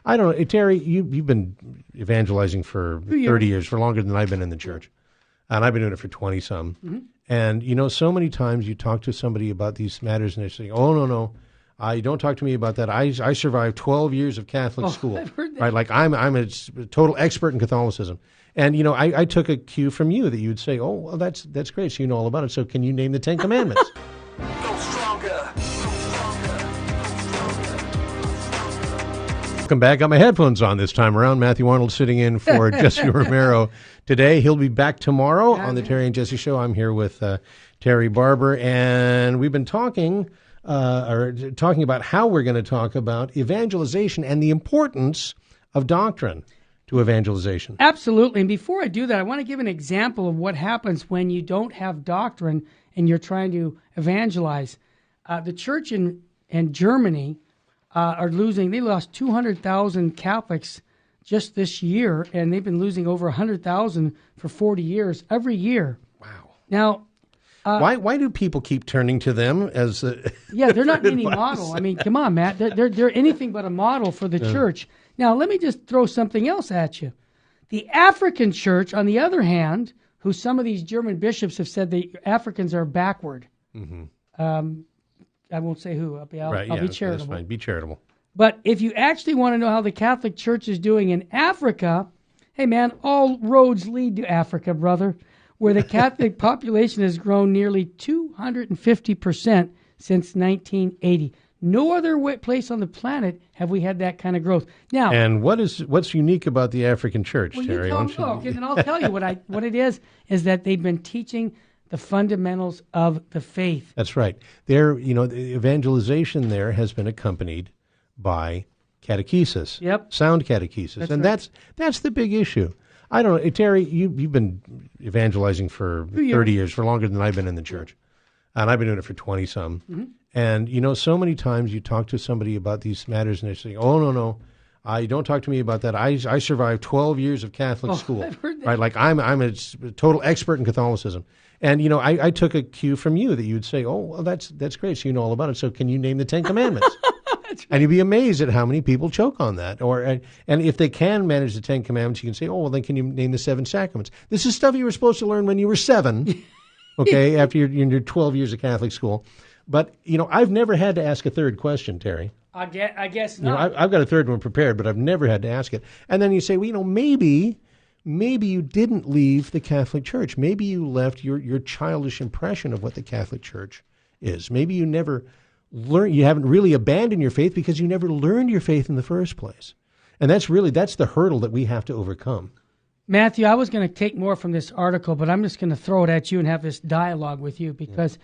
I don't know, Terry, you've been evangelizing for 30 years, for longer than I've been in the church. And I've been doing it for 20-some. Mm-hmm. And, so many times you talk to somebody about these matters and they say, oh, no, don't talk to me about that. I survived 12 years of Catholic school. I've heard that. Right? Like I'm a total expert in Catholicism. And, I took a cue from you that you'd say, oh, well, that's great. So you know all about it. So can you name the 10 Commandments? Go stronger. Welcome back. Got my headphones on this time around. Matthew Arnold sitting in for Jesse Romero today. He'll be back tomorrow on the Terry and Jesse Show. I'm here with Terry Barber, and we've been talking about how we're going to talk about evangelization and the importance of doctrine to evangelization. Absolutely. And before I do that, I want to give an example of what happens when you don't have doctrine and you're trying to evangelize. The church in Germany they lost 200,000 Catholics just this year, and they've been losing over 100,000 for 40 years, every year. Wow. Now, why do people keep turning to them as they're not any model. I mean, come on, Matt. They're anything but a model for the church. Now, let me just throw something else at you. The African church, on the other hand, who some of these German bishops have said the Africans are backward. Mm-hmm. I won't say who. I'll be charitable. That's fine. Be charitable. But if you actually want to know how the Catholic Church is doing in Africa, hey, man, all roads lead to Africa, brother, where the Catholic population has grown nearly 250% since 1980. No other place on the planet have we had that kind of growth. Now, and what's unique about the African Church, Terry? And I'll tell you what it is that they've been teaching the fundamentals of the faith. That's right. The evangelization there has been accompanied by catechesis. Yep. Sound catechesis. That's the big issue. I don't know, Terry, you've been evangelizing for 30 years, for longer than I've been in the church. And I've been doing it for 20-some. Mm-hmm. And, so many times you talk to somebody about these matters and they say, oh, no, don't talk to me about that. I survived 12 years of Catholic school. I've heard that. Right? Like I'm a total expert in Catholicism. And, I took a cue from you that you'd say, oh, well, that's great. So you know all about it. So can you name the 10 Commandments? Right. And you'd be amazed at how many people choke on that. And if they can manage the 10 Commandments, you can say, oh, well, then can you name the 7 Sacraments? This is stuff you were supposed to learn when you were 7, okay, after your 12 years of Catholic school. But, I've never had to ask a third question, Terry. I guess not. I've got a third one prepared, but I've never had to ask it. And then you say, well, maybe you didn't leave the Catholic Church. Maybe you left your childish impression of what the Catholic Church is. Maybe you never learned, you haven't really abandoned your faith because you never learned your faith in the first place. And that's the hurdle that we have to overcome. Matthew, I was going to take more from this article, but I'm just going to throw it at you and have this dialogue with you because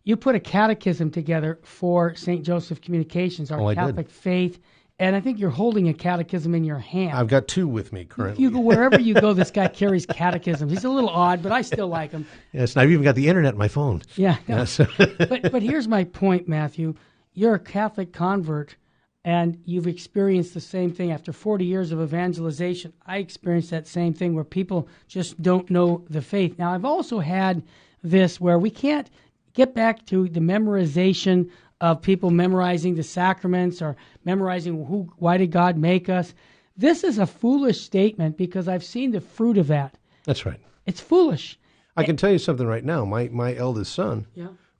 you put a catechism together for St. Joseph Communications, our Catholic faith. And I think you're holding a catechism in your hand. I've got 2 with me currently. You go wherever you go, this guy carries catechisms. He's a little odd, but I still like him. Yes, and I've even got the internet on my phone. Yeah. No. Yes. But here's my point, Matthew. You're a Catholic convert, and you've experienced the same thing. After 40 years of evangelization, I experienced that same thing where people just don't know the faith. Now, I've also had this where we can't get back to the memorization of people memorizing the sacraments or memorizing why did God make us. This is a foolish statement because I've seen the fruit of that. That's right. It's foolish. I can tell you something right now. My eldest son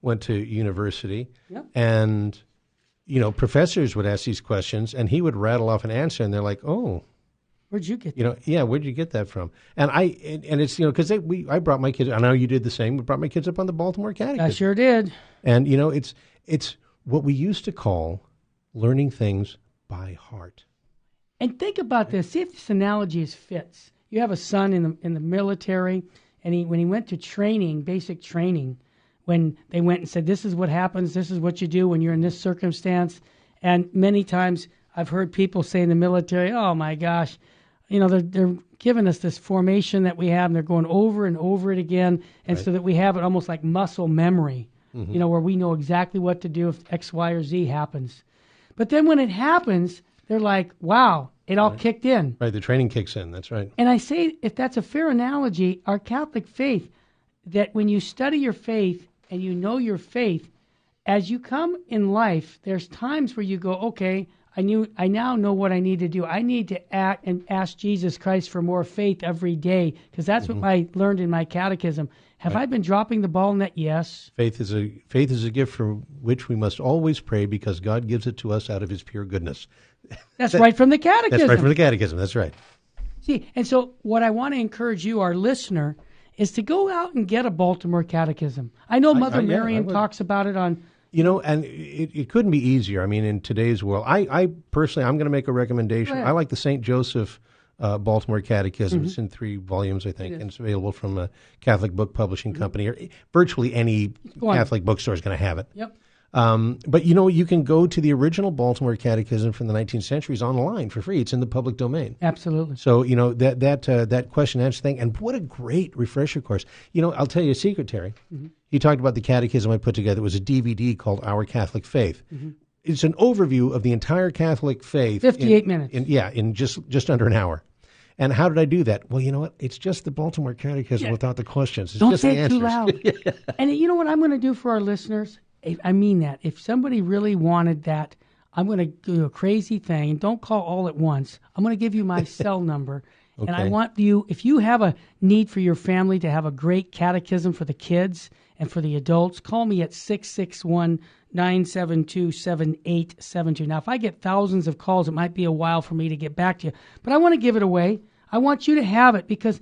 went to university, and professors would ask these questions, and he would rattle off an answer, and they're like, "Oh, where'd you get that? Where'd you get that from?" And it's because I brought my kids. I know you did the same. We brought my kids up on the Baltimore Catechism. I sure did. And it's what we used to call learning things by heart. And think about this. See if this analogy fits. You have a son in the military, and when he went to training, basic training, when they went and said, this is what happens, this is what you do when you're in this circumstance. And many times I've heard people say in the military, oh my gosh, they're giving us this formation that we have, and they're going over and over it again, and so that we have it almost like muscle memory. Mm-hmm. Where we know exactly what to do if X, Y, or Z happens. But then when it happens, they're like, wow, it all kicked in. Right, the training kicks in, that's right. And I say, if that's a fair analogy, our Catholic faith, that when you study your faith and you know your faith, as you come in life, there's times where you go, okay, I now know what I need to do. I need to act and ask Jesus Christ for more faith every day, because that's what I learned in my catechism. Have I been dropping the ball in that? Yes. Faith is a gift for which we must always pray, because God gives it to us out of his pure goodness. That's right from the catechism. That's right from the catechism. That's right. See, and so what I want to encourage you, our listener, is to go out and get a Baltimore Catechism. I know Mother Marian talks about it on... And it couldn't be easier. I mean, in today's world, I personally, I'm going to make a recommendation. I like the St. Joseph Baltimore Catechism. It's in 3 volumes, I think, and it's available from a Catholic book publishing company, or virtually any Catholic bookstore is going to have it. Yep. But you can go to the original Baltimore Catechism from the 19th century online for free. It's in the public domain. Absolutely. So that question and answer thing, and what a great refresher course. I'll tell you a secret, Terry. You talked about the catechism I put together. It was a DVD called Our Catholic Faith. It's an overview of the entire Catholic faith. 58 minutes. In just under an hour. And how did I do that? Well, you know what? It's just the Baltimore Catechism without the questions. It's Don't just say the it too answers. loud. And you know what I'm going to do for our listeners? I mean that. If somebody really wanted that, I'm going to do a crazy thing. Don't call all at once. I'm going to give you my cell number. Okay. And I want you, if you have a need for your family to have a great catechism for the kids and for the adults, call me at 661-972-7872. Now, if I get thousands of calls, it might be a while for me to get back to you. But I want to give it away. I want you to have it, because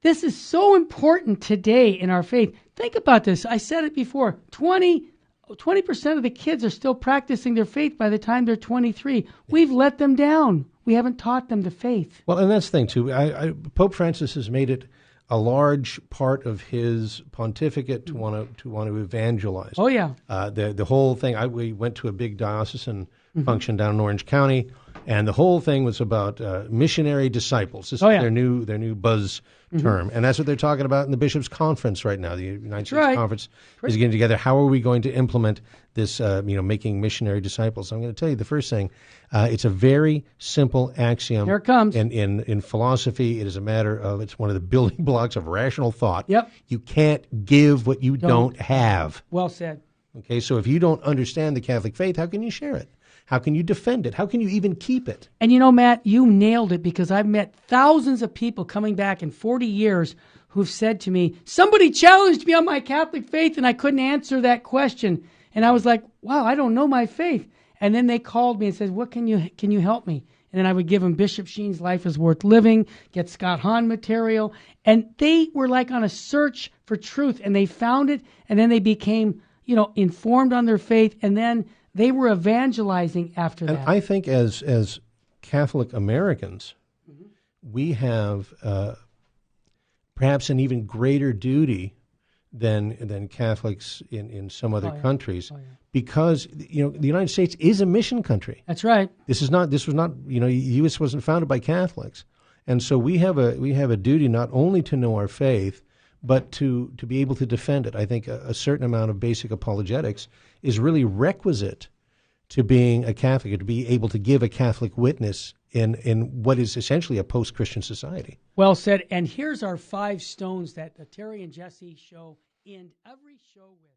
this is so important today in our faith. Think about this. I said it before. 20% of the kids are still practicing their faith by the time they're 23. We've let them down. We haven't taught them the faith. Well, and that's the thing, too. Pope Francis has made it a large part of his pontificate to want to evangelize. Oh, yeah. The whole thing, we went to a big diocesan function down in Orange County, and the whole thing was about missionary disciples. This is their new buzz term, and that's what they're talking about in the Bishops' Conference right now. The United States Conference is getting together. How are we going to implement this, making missionary disciples? I'm going to tell you the first thing. It's a very simple axiom. Here it comes. In philosophy, it is a matter of, it's one of the building blocks of rational thought. Yep. You can't give what you don't have. Well said. Okay, so if you don't understand the Catholic faith, how can you share it? How can you defend it? How can you even keep it? And Matt, you nailed it, because I've met thousands of people coming back in 40 years who've said to me, somebody challenged me on my Catholic faith and I couldn't answer that question. And I was like, wow, I don't know my faith. And then they called me and said, what can you help me? And then I would give them Bishop Sheen's Life is Worth Living, get Scott Hahn material. And they were like on a search for truth, and they found it, and then they became, informed on their faith, and then they were evangelizing after that. And I think as Catholic Americans, we have perhaps an even greater duty than Catholics in some other countries, because the United States is a mission country. That's right. This was not the U.S. wasn't founded by Catholics, and so we have a duty not only to know our faith, but to be able to defend it. I think a certain amount of basic apologetics is really requisite to being a Catholic, to be able to give a Catholic witness in what is essentially a post-Christian society. Well said. And here's our 5 stones that the Terry and Jesse show end every show with.